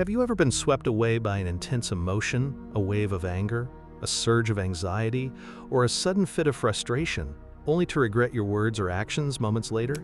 Have you ever been swept away by an intense emotion, a wave of anger, a surge of anxiety, or a sudden fit of frustration, only to regret your words or actions moments later?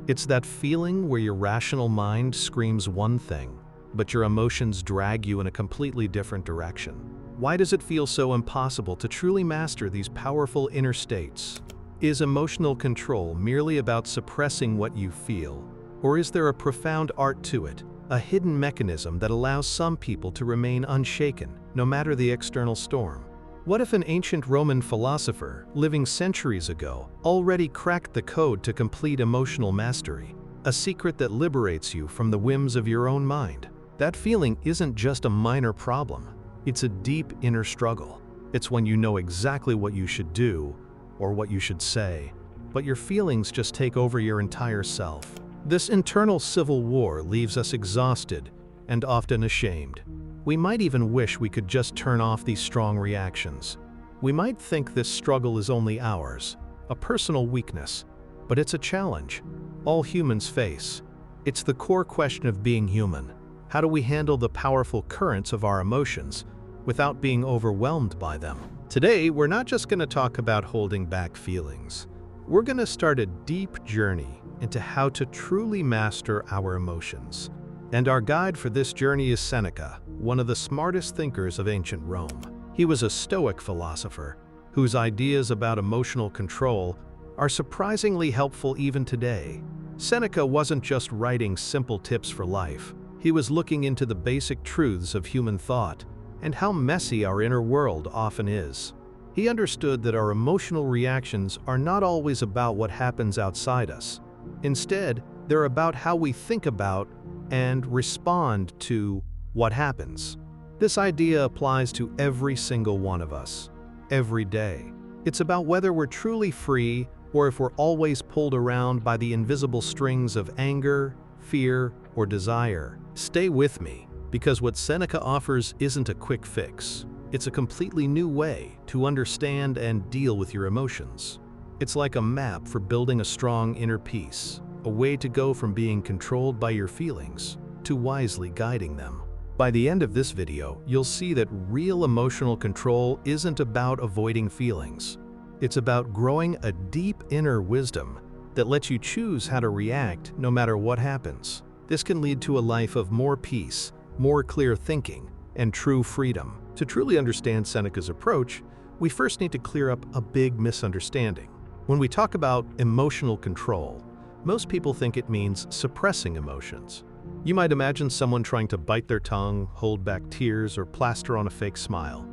It's that feeling where your rational mind screams one thing, but your emotions drag you in a completely different direction. Why does it feel so impossible to truly master these powerful inner states? Is emotional control merely about suppressing what you feel, or is there a profound art to it? A hidden mechanism that allows some people to remain unshaken, no matter the external storm. What if an ancient Roman philosopher, living centuries ago, already cracked the code to complete emotional mastery? A secret that liberates you from the whims of your own mind. That feeling isn't just a minor problem. It's a deep inner struggle. It's when you know exactly what you should do, or what you should say, but your feelings just take over your entire self. This internal civil war leaves us exhausted and often ashamed. We might even wish we could just turn off these strong reactions. We might think this struggle is only ours, a personal weakness, but it's a challenge all humans face. It's the core question of being human. How do we handle the powerful currents of our emotions without being overwhelmed by them? Today, we're not just going to talk about holding back feelings. We're going to start a deep journey into how to truly master our emotions. And our guide for this journey is Seneca, one of the smartest thinkers of ancient Rome. He was a Stoic philosopher whose ideas about emotional control are surprisingly helpful even today. Seneca wasn't just writing simple tips for life. He was looking into the basic truths of human thought and how messy our inner world often is. He understood that our emotional reactions are not always about what happens outside us. Instead, they're about how we think about and respond to what happens. This idea applies to every single one of us, every day. It's about whether we're truly free or if we're always pulled around by the invisible strings of anger, fear, or desire. Stay with me, because what Seneca offers isn't a quick fix. It's a completely new way to understand and deal with your emotions. It's like a map for building a strong inner peace, a way to go from being controlled by your feelings to wisely guiding them. By the end of this video, you'll see that real emotional control isn't about avoiding feelings. It's about growing a deep inner wisdom that lets you choose how to react no matter what happens. This can lead to a life of more peace, more clear thinking, and true freedom. To truly understand Seneca's approach, we first need to clear up a big misunderstanding. When we talk about emotional control, most people think it means suppressing emotions. You might imagine someone trying to bite their tongue, hold back tears, or plaster on a fake smile.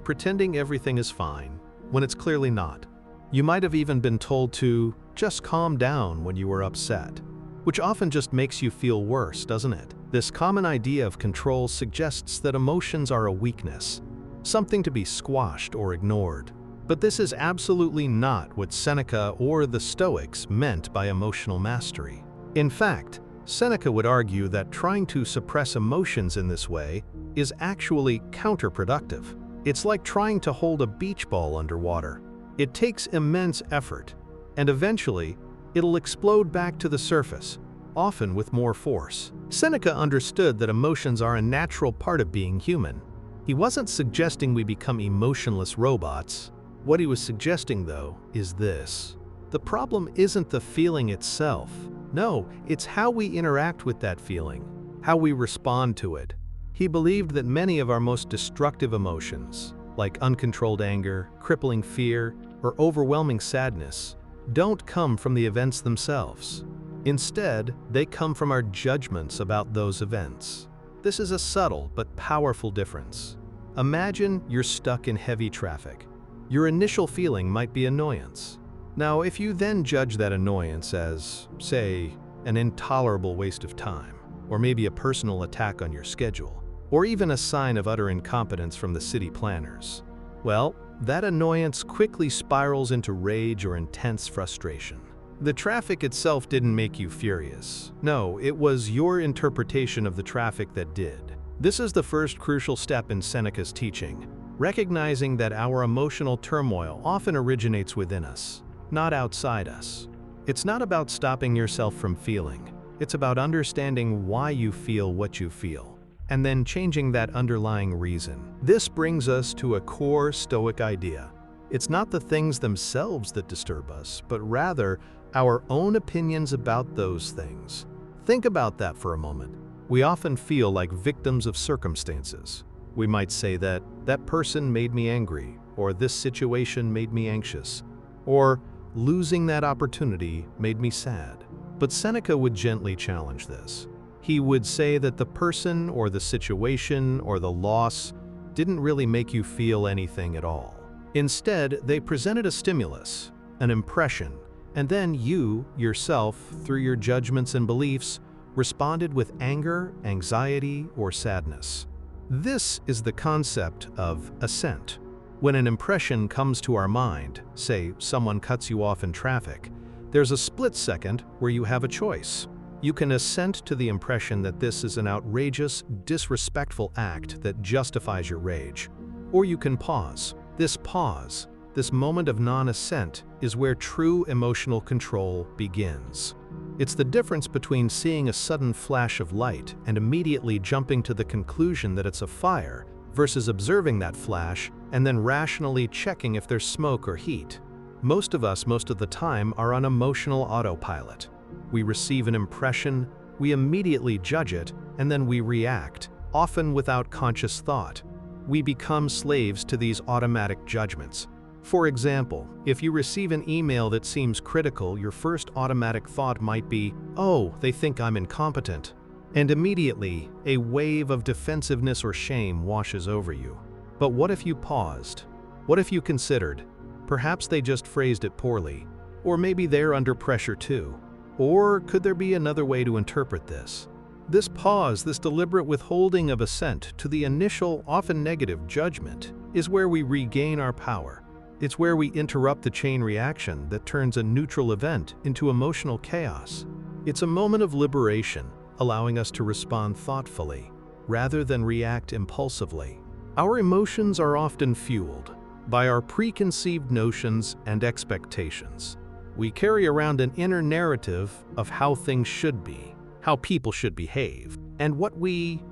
Pretending everything is fine, when it's clearly not. You might have even been told to just calm down when you were upset, which often just makes you feel worse, doesn't it? This common idea of control suggests that emotions are a weakness, something to be squashed or ignored. But this is absolutely not what Seneca or the Stoics meant by emotional mastery. In fact, Seneca would argue that trying to suppress emotions in this way is actually counterproductive. It's like trying to hold a beach ball underwater. It takes immense effort, and eventually, it'll explode back to the surface, often with more force. Seneca understood that emotions are a natural part of being human. He wasn't suggesting we become emotionless robots. What he was suggesting, though, is this. The problem isn't the feeling itself. No, it's how we interact with that feeling, how we respond to it. He believed that many of our most destructive emotions, like uncontrolled anger, crippling fear, or overwhelming sadness, don't come from the events themselves. Instead, they come from our judgments about those events. This is a subtle but powerful difference. Imagine you're stuck in heavy traffic. Your initial feeling might be annoyance. Now, if you then judge that annoyance as, say, an intolerable waste of time, or maybe a personal attack on your schedule, or even a sign of utter incompetence from the city planners, well, that annoyance quickly spirals into rage or intense frustration. The traffic itself didn't make you furious. No, it was your interpretation of the traffic that did. This is the first crucial step in Seneca's teaching, recognizing that our emotional turmoil often originates within us, not outside us. It's not about stopping yourself from feeling. It's about understanding why you feel what you feel. and then changing that underlying reason. This brings us to a core Stoic idea. It's not the things themselves that disturb us, but rather our own opinions about those things. Think about that for a moment. We often feel like victims of circumstances. We might say that person made me angry, or this situation made me anxious, or losing that opportunity made me sad. But Seneca would gently challenge this. He would say that the person or the situation or the loss didn't really make you feel anything at all. Instead, they presented a stimulus, an impression, and then you, yourself, through your judgments and beliefs, responded with anger, anxiety, or sadness. This is the concept of assent. When an impression comes to our mind, say someone cuts you off in traffic, there's a split second where you have a choice. You can assent to the impression that this is an outrageous, disrespectful act that justifies your rage. Or you can pause. This pause, this moment of non-assent, is where true emotional control begins. It's the difference between seeing a sudden flash of light and immediately jumping to the conclusion that it's a fire versus observing that flash and then rationally checking if there's smoke or heat. Most of us, most of the time, are on emotional autopilot. We receive an impression, we immediately judge it, and then we react, often without conscious thought. We become slaves to these automatic judgments. For example, if you receive an email that seems critical, your first automatic thought might be, "Oh, they think I'm incompetent." And immediately, a wave of defensiveness or shame washes over you. But what if you paused? What if you considered, perhaps they just phrased it poorly, or maybe they're under pressure too? Or could there be another way to interpret this? This pause, this deliberate withholding of assent to the initial, often negative judgment, is where we regain our power. It's where we interrupt the chain reaction that turns a neutral event into emotional chaos. It's a moment of liberation, allowing us to respond thoughtfully, rather than react impulsively. Our emotions are often fueled by our preconceived notions and expectations. We carry around an inner narrative of how things should be, how people should behave, and what we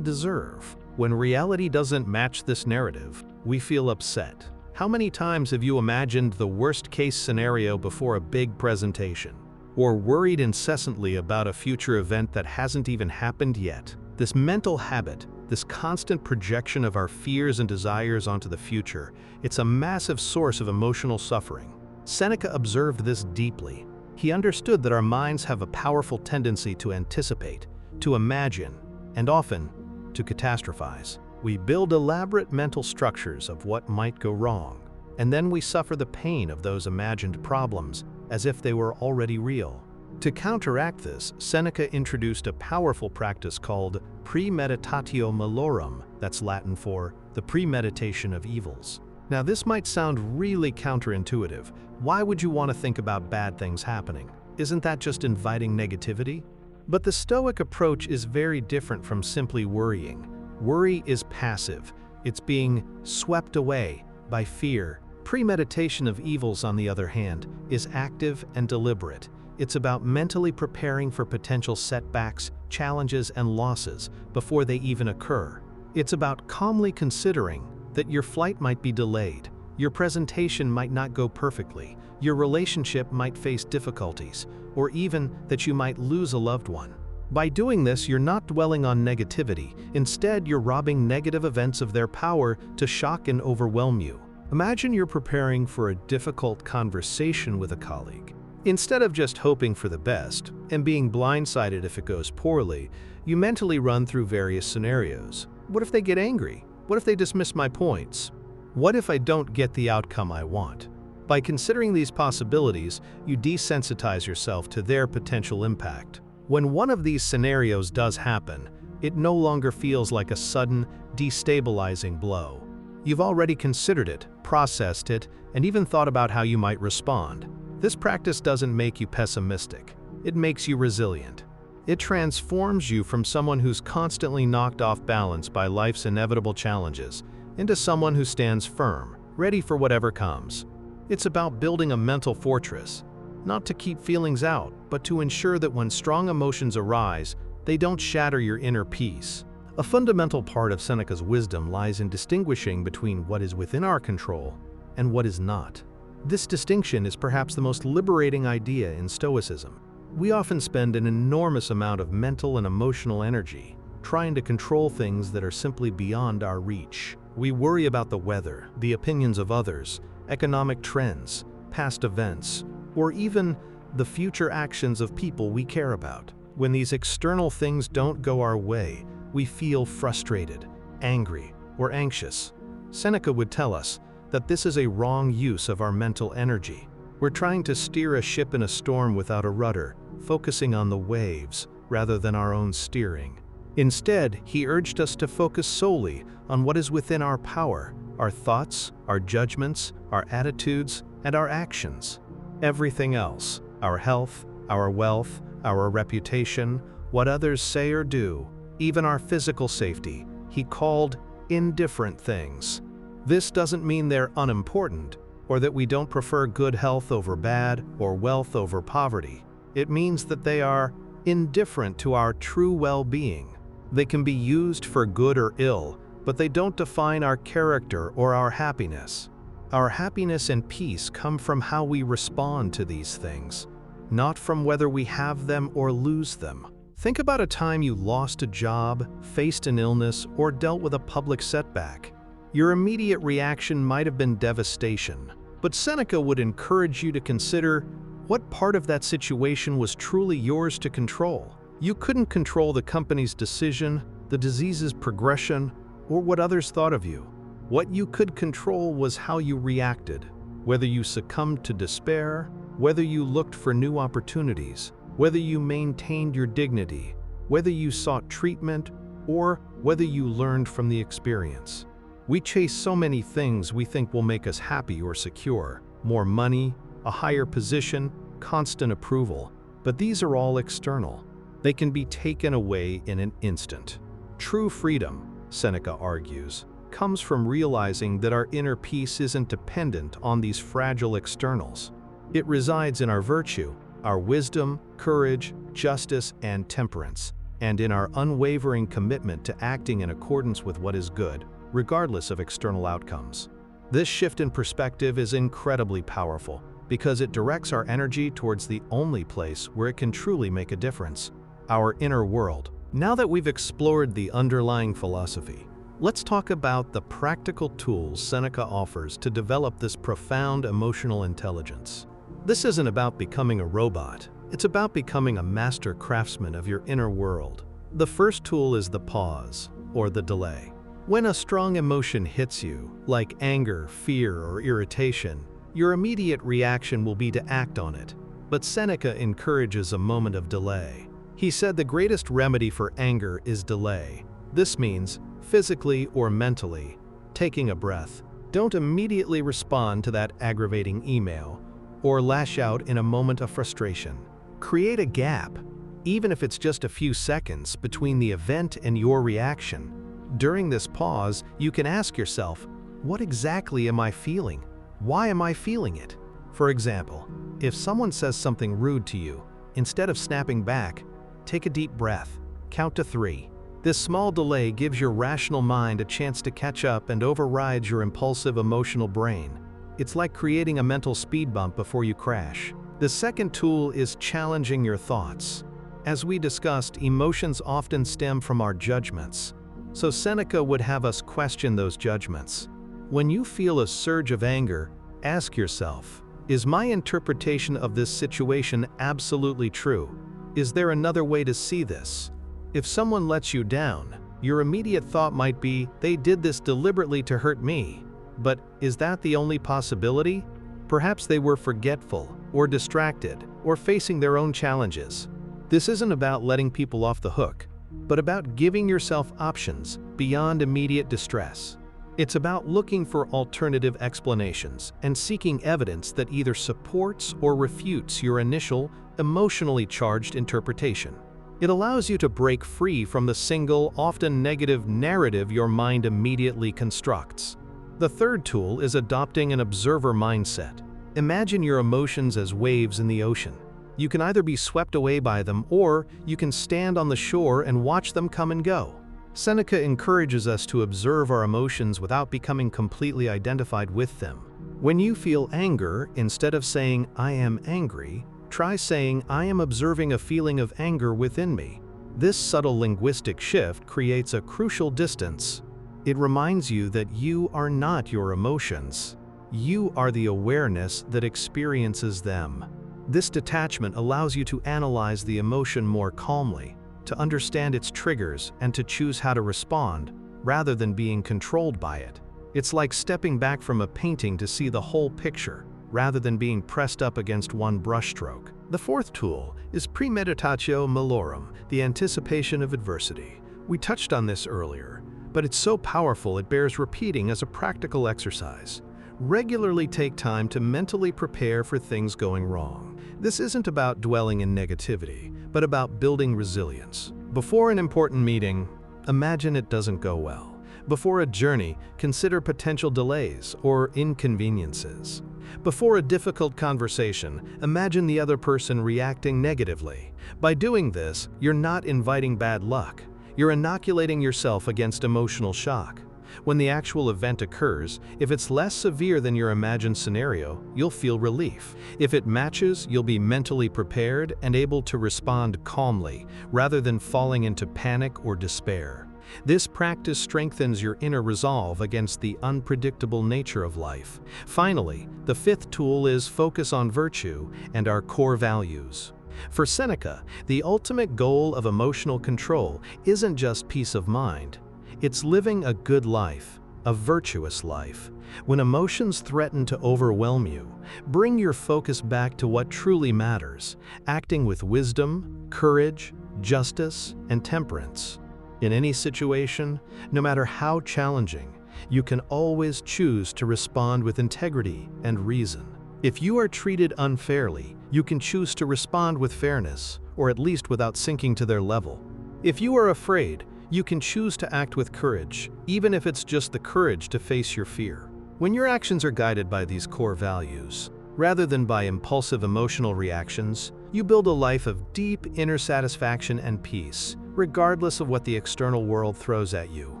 deserve. When reality doesn't match this narrative, we feel upset. How many times have you imagined the worst-case scenario before a big presentation, or worried incessantly about a future event that hasn't even happened yet? This mental habit, this constant projection of our fears and desires onto the future, it's a massive source of emotional suffering. Seneca observed this deeply. He understood that our minds have a powerful tendency to anticipate, to imagine, and often to catastrophize. We build elaborate mental structures of what might go wrong, and then we suffer the pain of those imagined problems as if they were already real. To counteract this, Seneca introduced a powerful practice called premeditatio malorum, that's Latin for the premeditation of evils. Now, this might sound really counterintuitive. Why would you want to think about bad things happening? Isn't that just inviting negativity? But the Stoic approach is very different from simply worrying. Worry is passive. It's being swept away by fear. Premeditation of evils, on the other hand, is active and deliberate. It's about mentally preparing for potential setbacks, challenges, and losses before they even occur. It's about calmly considering that your flight might be delayed, your presentation might not go perfectly, your relationship might face difficulties, or even that you might lose a loved one. By doing this, you're not dwelling on negativity. Instead, you're robbing negative events of their power to shock and overwhelm you. Imagine you're preparing for a difficult conversation with a colleague. Instead of just hoping for the best and being blindsided if it goes poorly, you mentally run through various scenarios. What if they get angry? What if they dismiss my points? What if I don't get the outcome I want? By considering these possibilities, you desensitize yourself to their potential impact. When one of these scenarios does happen, it no longer feels like a sudden, destabilizing blow. You've already considered it, processed it, and even thought about how you might respond. This practice doesn't make you pessimistic. It makes you resilient. It transforms you from someone who's constantly knocked off balance by life's inevitable challenges into someone who stands firm, ready for whatever comes. It's about building a mental fortress, not to keep feelings out, but to ensure that when strong emotions arise, they don't shatter your inner peace. A fundamental part of Seneca's wisdom lies in distinguishing between what is within our control and what is not. This distinction is perhaps the most liberating idea in Stoicism. We often spend an enormous amount of mental and emotional energy trying to control things that are simply beyond our reach. We worry about the weather, the opinions of others, economic trends, past events, or even the future actions of people we care about. When these external things don't go our way, we feel frustrated, angry, or anxious. Seneca would tell us that this is a wrong use of our mental energy. We're trying to steer a ship in a storm without a rudder, focusing on the waves rather than our own steering. Instead, he urged us to focus solely on what is within our power, our thoughts, our judgments, our attitudes, and our actions. Everything else, our health, our wealth, our reputation, what others say or do, even our physical safety, he called indifferent things. This doesn't mean they're unimportant, or that we don't prefer good health over bad or wealth over poverty. It means that they are indifferent to our true well-being. They can be used for good or ill, but they don't define our character or our happiness. Our happiness and peace come from how we respond to these things, not from whether we have them or lose them. Think about a time you lost a job, faced an illness, or dealt with a public setback. Your immediate reaction might have been devastation, but Seneca would encourage you to consider what part of that situation was truly yours to control. You couldn't control the company's decision, the disease's progression, or what others thought of you. What you could control was how you reacted, whether you succumbed to despair, whether you looked for new opportunities, whether you maintained your dignity, whether you sought treatment, or whether you learned from the experience. We chase so many things we think will make us happy or secure: more money, a higher position, constant approval. But these are all external. They can be taken away in an instant. True freedom, Seneca argues, comes from realizing that our inner peace isn't dependent on these fragile externals. It resides in our virtue, our wisdom, courage, justice, and temperance, and in our unwavering commitment to acting in accordance with what is good, regardless of external outcomes. This shift in perspective is incredibly powerful because it directs our energy towards the only place where it can truly make a difference: our inner world. Now that we've explored the underlying philosophy, let's talk about the practical tools Seneca offers to develop this profound emotional intelligence. This isn't about becoming a robot. It's about becoming a master craftsman of your inner world. The first tool is the pause, or the delay. When a strong emotion hits you, like anger, fear, or irritation, your immediate reaction will be to act on it. But Seneca encourages a moment of delay. He said the greatest remedy for anger is delay. This means, physically or mentally, taking a breath. Don't immediately respond to that aggravating email or lash out in a moment of frustration. Create a gap, even if it's just a few seconds, between the event and your reaction. During this pause, you can ask yourself, what exactly am I feeling? Why am I feeling it? For example, if someone says something rude to you, instead of snapping back, take a deep breath. Count to 3. This small delay gives your rational mind a chance to catch up and overrides your impulsive emotional brain. It's like creating a mental speed bump before you crash. The second tool is challenging your thoughts. As we discussed, emotions often stem from our judgments. So Seneca would have us question those judgments. When you feel a surge of anger, ask yourself, is my interpretation of this situation absolutely true? Is there another way to see this? If someone lets you down, your immediate thought might be, they did this deliberately to hurt me. But is that the only possibility? Perhaps they were forgetful, or distracted, or facing their own challenges. This isn't about letting people off the hook, but about giving yourself options beyond immediate distress. It's about looking for alternative explanations and seeking evidence that either supports or refutes your initial, emotionally charged interpretation. It allows you to break free from the single, often negative narrative your mind immediately constructs. The third tool is adopting an observer mindset. Imagine your emotions as waves in the ocean. You can either be swept away by them, or you can stand on the shore and watch them come and go. Seneca encourages us to observe our emotions without becoming completely identified with them. When you feel anger, instead of saying, "I am angry," try saying, "I am observing a feeling of anger within me." This subtle linguistic shift creates a crucial distance. It reminds you that you are not your emotions. You are the awareness that experiences them. This detachment allows you to analyze the emotion more calmly, to understand its triggers and to choose how to respond, rather than being controlled by it. It's like stepping back from a painting to see the whole picture, rather than being pressed up against one brushstroke. The fourth tool is premeditatio malorum, the anticipation of adversity. We touched on this earlier, but it's so powerful it bears repeating as a practical exercise. Regularly take time to mentally prepare for things going wrong. This isn't about dwelling in negativity, but about building resilience. Before an important meeting, imagine it doesn't go well. Before a journey, consider potential delays or inconveniences. Before a difficult conversation, imagine the other person reacting negatively. By doing this, you're not inviting bad luck. You're inoculating yourself against emotional shock. When the actual event occurs, if it's less severe than your imagined scenario, you'll feel relief. If it matches, you'll be mentally prepared and able to respond calmly, rather than falling into panic or despair. This practice strengthens your inner resolve against the unpredictable nature of life. Finally, the fifth tool is focus on virtue and our core values. For Seneca, the ultimate goal of emotional control isn't just peace of mind. It's living a good life, a virtuous life. When emotions threaten to overwhelm you, bring your focus back to what truly matters, acting with wisdom, courage, justice, and temperance. In any situation, no matter how challenging, you can always choose to respond with integrity and reason. If you are treated unfairly, you can choose to respond with fairness, or at least without sinking to their level. If you are afraid, you can choose to act with courage, even if it's just the courage to face your fear. When your actions are guided by these core values, rather than by impulsive emotional reactions, you build a life of deep inner satisfaction and peace, regardless of what the external world throws at you.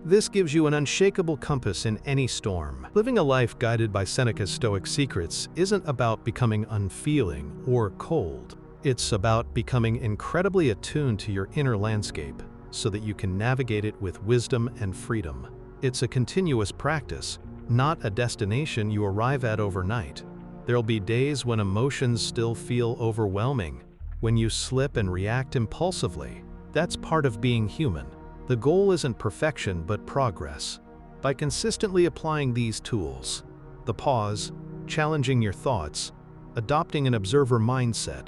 This gives you an unshakable compass in any storm. Living a life guided by Seneca's Stoic secrets isn't about becoming unfeeling or cold. It's about becoming incredibly attuned to your inner landscape, so that you can navigate it with wisdom and freedom. It's a continuous practice, not a destination you arrive at overnight. There'll be days when emotions still feel overwhelming, when you slip and react impulsively. That's part of being human. The goal isn't perfection, but progress. By consistently applying these tools, the pause, challenging your thoughts, adopting an observer mindset,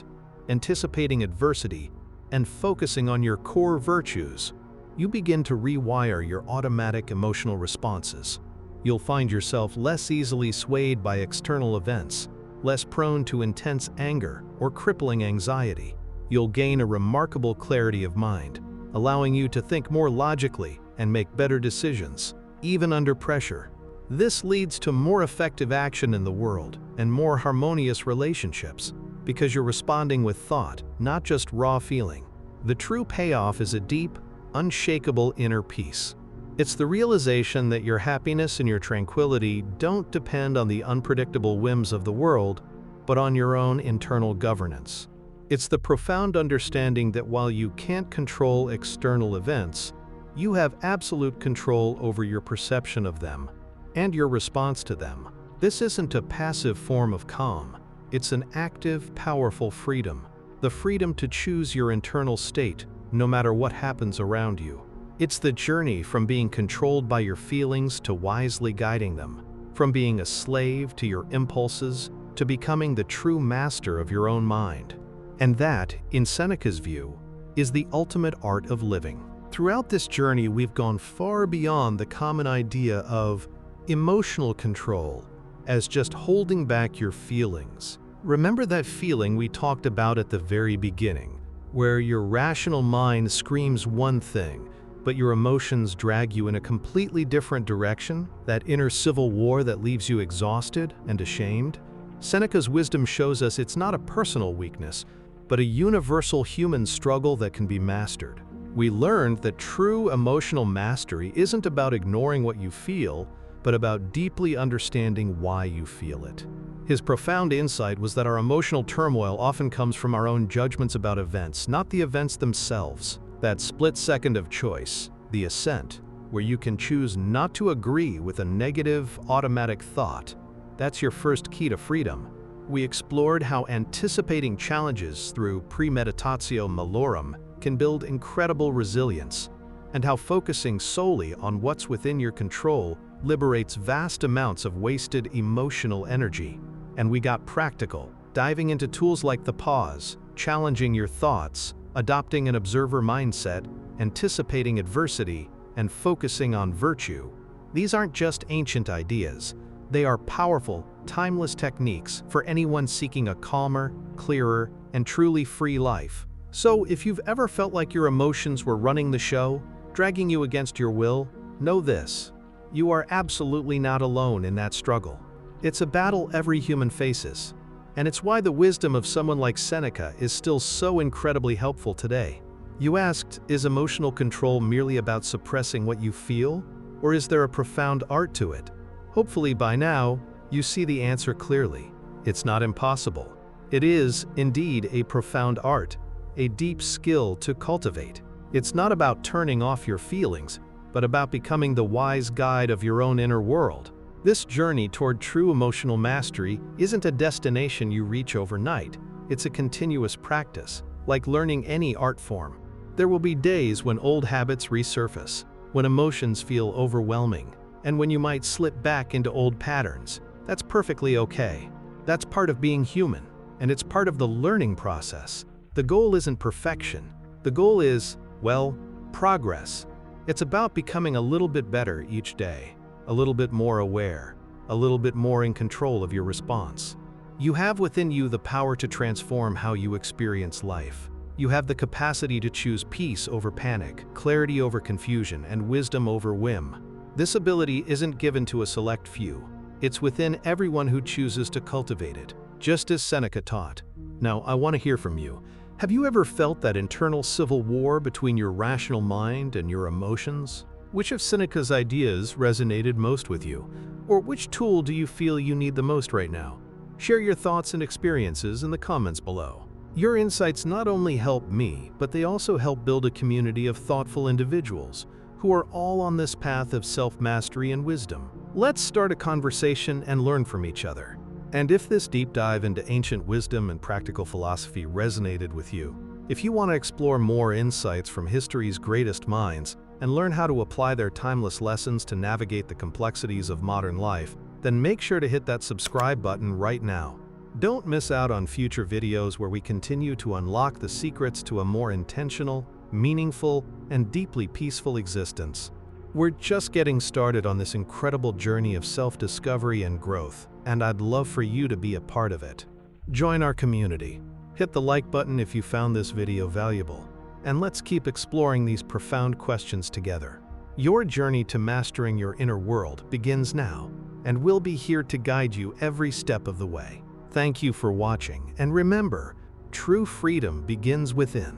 anticipating adversity, and focusing on your core virtues, you begin to rewire your automatic emotional responses. You'll find yourself less easily swayed by external events, less prone to intense anger or crippling anxiety. You'll gain a remarkable clarity of mind, allowing you to think more logically and make better decisions, even under pressure. This leads to more effective action in the world and more harmonious relationships, because you're responding with thought, not just raw feeling. The true payoff is a deep, unshakable inner peace. It's the realization that your happiness and your tranquility don't depend on the unpredictable whims of the world, but on your own internal governance. It's the profound understanding that while you can't control external events, you have absolute control over your perception of them and your response to them. This isn't a passive form of calm. It's an active, powerful freedom. The freedom to choose your internal state, no matter what happens around you. It's the journey from being controlled by your feelings to wisely guiding them, from being a slave to your impulses to becoming the true master of your own mind. And that, in Seneca's view, is the ultimate art of living. Throughout this journey, we've gone far beyond the common idea of emotional control as just holding back your feelings. Remember that feeling we talked about at the very beginning, where your rational mind screams one thing, but your emotions drag you in a completely different direction? That inner civil war that leaves you exhausted and ashamed? Seneca's wisdom shows us it's not a personal weakness, but a universal human struggle that can be mastered. We learned that true emotional mastery isn't about ignoring what you feel, but about deeply understanding why you feel it. His profound insight was that our emotional turmoil often comes from our own judgments about events, not the events themselves. That split second of choice, the assent, where you can choose not to agree with a negative, automatic thought, that's your first key to freedom. We explored how anticipating challenges through premeditatio malorum can build incredible resilience, and how focusing solely on what's within your control liberates vast amounts of wasted emotional energy. And we got practical, diving into tools like the pause, challenging your thoughts, adopting an observer mindset, anticipating adversity, and focusing on virtue. These aren't just ancient ideas. They are powerful, timeless techniques for anyone seeking a calmer, clearer, and truly free life. So, if you've ever felt like your emotions were running the show, dragging you against your will, know this: you are absolutely not alone in that struggle. It's a battle every human faces, and it's why the wisdom of someone like Seneca is still so incredibly helpful today. You asked, is emotional control merely about suppressing what you feel, or is there a profound art to it? Hopefully by now, you see the answer clearly. It's not impossible. It is, indeed, a profound art, a deep skill to cultivate. It's not about turning off your feelings, but about becoming the wise guide of your own inner world. This journey toward true emotional mastery isn't a destination you reach overnight. It's a continuous practice, like learning any art form. There will be days when old habits resurface, when emotions feel overwhelming, and when you might slip back into old patterns. That's perfectly okay. That's part of being human, and it's part of the learning process. The goal isn't perfection. The goal is, well, progress. It's about becoming a little bit better each day, a little bit more aware, a little bit more in control of your response. You have within you the power to transform how you experience life. You have the capacity to choose peace over panic, clarity over confusion, and wisdom over whim. This ability isn't given to a select few. It's within everyone who chooses to cultivate it, just as Seneca taught. Now, I want to hear from you. Have you ever felt that internal civil war between your rational mind and your emotions? Which of Seneca's ideas resonated most with you? Or which tool do you feel you need the most right now? Share your thoughts and experiences in the comments below. Your insights not only help me, but they also help build a community of thoughtful individuals who are all on this path of self-mastery and wisdom. Let's start a conversation and learn from each other. And if this deep dive into ancient wisdom and practical philosophy resonated with you, if you want to explore more insights from history's greatest minds and learn how to apply their timeless lessons to navigate the complexities of modern life, then make sure to hit that subscribe button right now. Don't miss out on future videos where we continue to unlock the secrets to a more intentional, meaningful, and deeply peaceful existence. We're just getting started on this incredible journey of self-discovery and growth, and I'd love for you to be a part of it. Join our community. Hit the like button if you found this video valuable, and let's keep exploring these profound questions together. Your journey to mastering your inner world begins now, and we'll be here to guide you every step of the way. Thank you for watching, and remember, true freedom begins within.